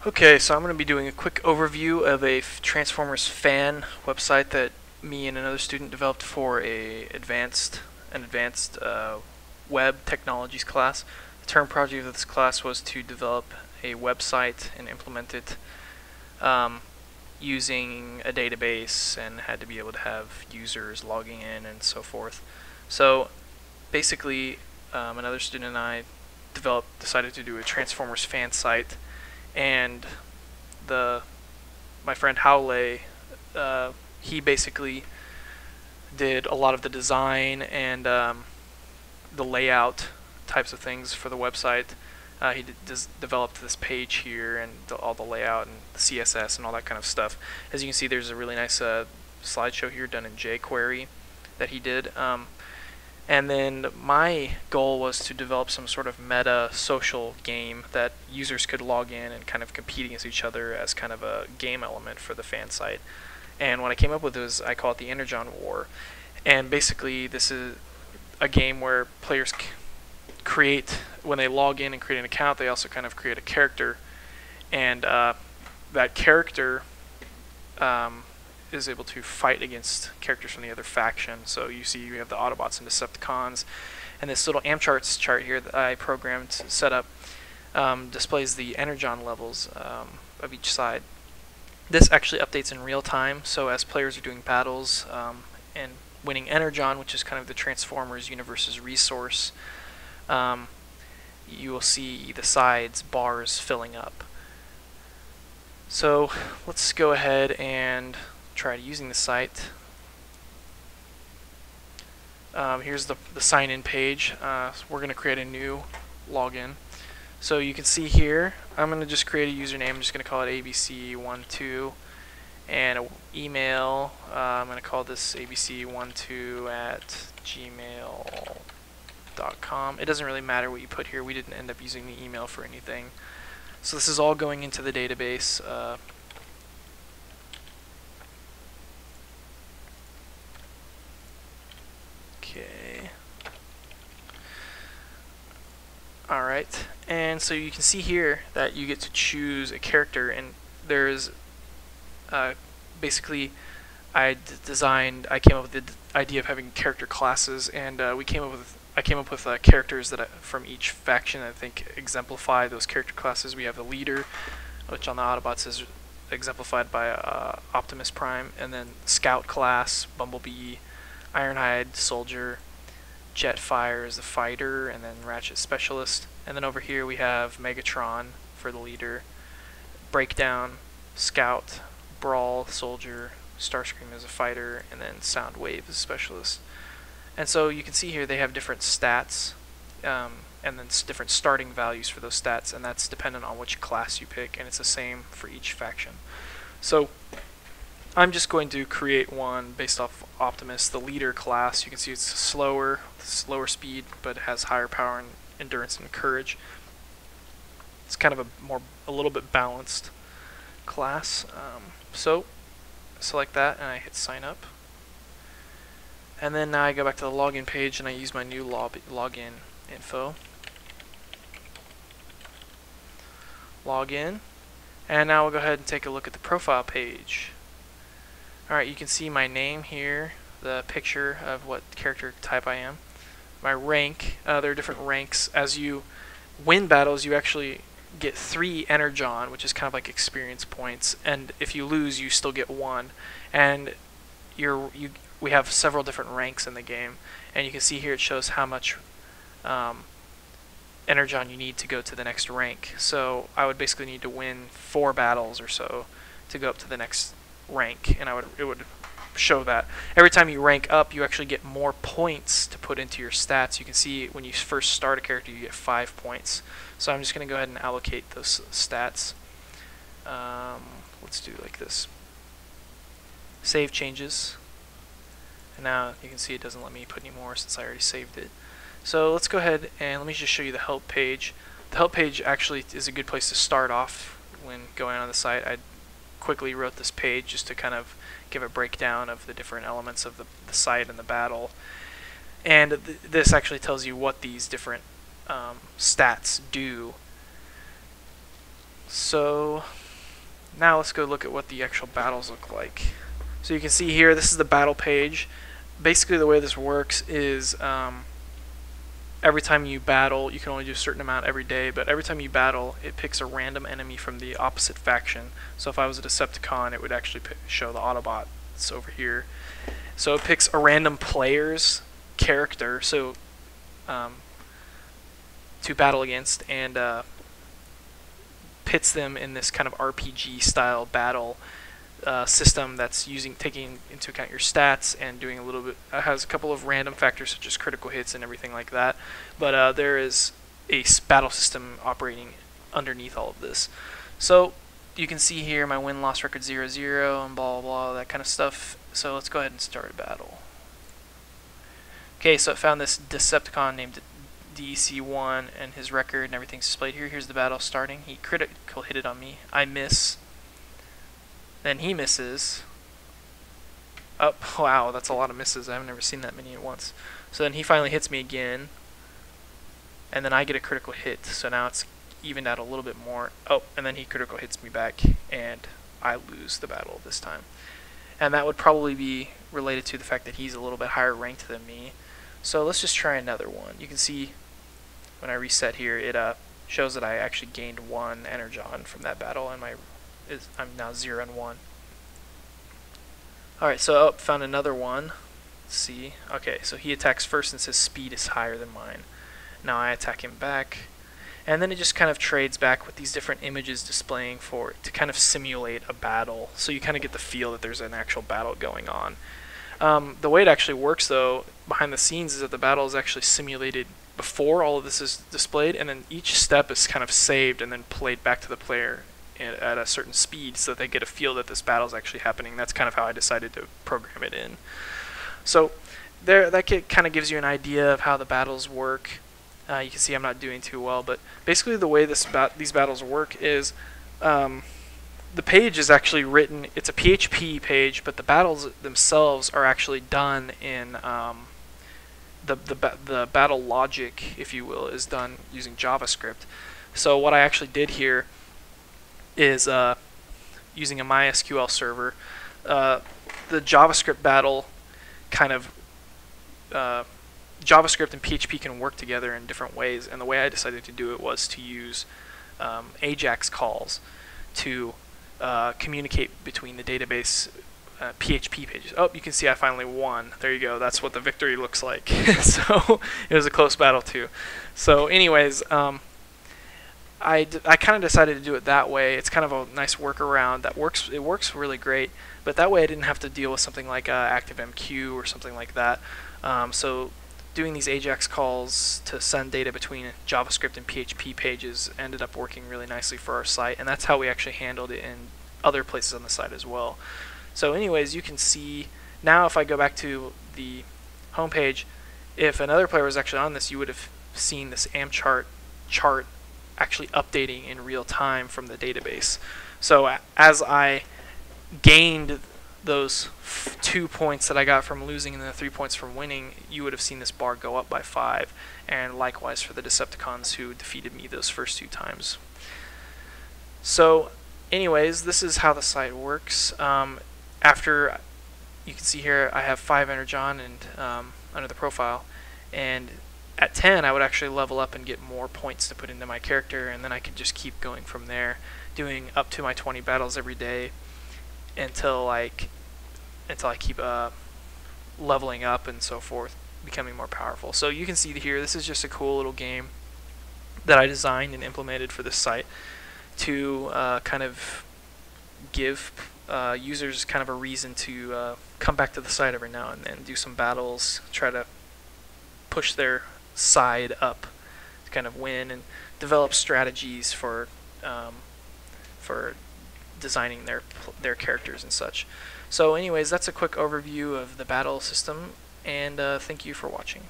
Okay, so I'm going to be doing a quick overview of a Transformers fan website that me and another student developed for an advanced web technologies class. The term project of this class was to develop a website and implement it using a database, and had to be able to have users logging in and so forth. So basically, another student and I decided to do a Transformers fan site, and my friend Howley, he basically did a lot of the design and the layout types of things for the website. He developed this page here and all the layout and the CSS and all that kind of stuff. As you can see, there's a really nice slideshow here done in jQuery that he did. And then my goal was to develop some sort of meta social game that users could log in and kind of compete against each other as kind of a game element for the fan site. And what I came up with was, I call it the Energon War. And basically this is a game where players create, when they log in and create an account, they also kind of create a character. And that character is able to fight against characters from the other faction. So you see you have the Autobots and Decepticons, and this little Amcharts chart here that I programmed to set up displays the Energon levels of each side. This actually updates in real time, so as players are doing battles and winning Energon, which is kind of the Transformers universe's resource, you will see the sides bars filling up. So let's go ahead and try using the site. Here's the sign-in page. We're going to create a new login. So you can see here, I'm going to just create a username. I'm just going to call it abc12, and an email. I'm going to call this abc12@gmail.com. It doesn't really matter what you put here. We didn't end up using the email for anything. So this is all going into the database. Okay. Alright, and so you can see here that you get to choose a character, and there's basically I came up with the idea of having character classes, and I came up with characters that from each faction I think exemplify those character classes. We have the leader, which on the Autobots is exemplified by Optimus Prime, and then Scout class, Bumblebee, Ironhide, Soldier, Jetfire is the fighter, and then Ratchet Specialist. And then over here we have Megatron for the leader, Breakdown, Scout, Brawl, Soldier, Starscream is a fighter, and then Soundwave is a specialist. And so you can see here they have different stats, and then different starting values for those stats, and that's dependent on which class you pick, and it's the same for each faction. So I'm just going to create one based off Optimus, the leader class. You can see it's slower speed, but it has higher power and endurance and courage. It's kind of a little bit balanced class. So select that, and I hit sign up. And then now I go back to the login page, and I use my new login info. Login, and now we'll go ahead and take a look at the profile page. Alright, you can see my name here, the picture of what character type I am. My rank, there are different ranks. As you win battles, you actually get 3 Energon, which is kind of like experience points, and if you lose, you still get 1. And we have several different ranks in the game, and you can see here it shows how much Energon you need to go to the next rank. So I would basically need to win 4 battles or so to go up to the next rank, and it would show that every time you rank up, you actually get more points to put into your stats. You can see when you first start a character, you get 5 points. So I'm just going to go ahead and allocate those stats. Let's do like this. Save changes. And now you can see it doesn't let me put any more since I already saved it. So let's go ahead and let me just show you the help page. The help page actually is a good place to start off when going on the site. I quickly wrote this page just to kind of give a breakdown of the different elements of the site and the battle. And this actually tells you what these different stats do. So now let's go look at what the actual battles look like. So you can see here, this is the battle page. Basically the way this works is every time you battle, you can only do a certain amount every day, but every time you battle, it picks a random enemy from the opposite faction. So if I was a Decepticon, it would actually show the Autobots over here. So it picks a random player's character to battle against, and pits them in this kind of RPG style battle system that's taking into account your stats and doing a little bit. Has a couple of random factors such as critical hits and everything like that. But there is a battle system operating underneath all of this. So you can see here my win-loss record 0-0 and blah blah blah, that kind of stuff. So let's go ahead and start a battle. Okay, so it found this Decepticon named DC1 and his record and everything's displayed here. Here's the battle starting. He critical hit it on me. I miss. Then he misses. Oh, wow, that's a lot of misses. I've never seen that many at once. So then he finally hits me again. And then I get a critical hit. So now it's evened out a little bit more. Oh, and then he critical hits me back. And I lose the battle this time. And that would probably be related to the fact that he's a little bit higher ranked than me. So let's just try another one. You can see when I reset here, it shows that I actually gained 1 energon from that battle, and I'm now 0-1. Alright, so found another one. Let's see. Okay, so he attacks first since his speed is higher than mine. Now I attack him back. And then it just kind of trades back with these different images displaying for it to kind of simulate a battle. So you kind of get the feel that there's an actual battle going on. The way it actually works, though, behind the scenes, is that the battle is actually simulated before all of this is displayed, and then each step is kind of saved and then played back to the player at a certain speed so that they get a feel that this battle is actually happening. That's kind of how I decided to program it in. So that kind of gives you an idea of how the battles work. You can see I'm not doing too well, but basically the way these battles work is the page is actually written, it's a PHP page, but the battles themselves are actually done in the battle logic, if you will, is done using JavaScript. So what I actually did here is using a MySQL server. The JavaScript battle kind of JavaScript and PHP can work together in different ways, and the way I decided to do it was to use AJAX calls to communicate between the database PHP pages. Oh, you can see I finally won. There you go. That's what the victory looks like. So it was a close battle too. So anyways, I kind of decided to do it that way. It's kind of a nice workaround that works. It works really great, but that way I didn't have to deal with something like ActiveMQ or something like that. So doing these AJAX calls to send data between JavaScript and PHP pages ended up working really nicely for our site, and that's how we actually handled it in other places on the site as well. So anyways, you can see now if I go back to the home page, if another player was actually on this, you would have seen this AmChart chart actually updating in real time from the database. So as I gained those 2 points that I got from losing and the 3 points from winning, you would have seen this bar go up by 5, and likewise for the Decepticons who defeated me those first 2 times. So anyways, this is how the site works. After, you can see here I have 5 energon and under the profile, and at 10 I would actually level up and get more points to put into my character, and then I could just keep going from there, doing up to my 20 battles every day until I keep leveling up and so forth, becoming more powerful. So you can see here, this is just a cool little game that I designed and implemented for this site to kind of give users kind of a reason to come back to the site every now and then, do some battles, try to push their side up to kind of win, and develop strategies for designing their characters and such. So anyways, that's a quick overview of the battle system, and thank you for watching.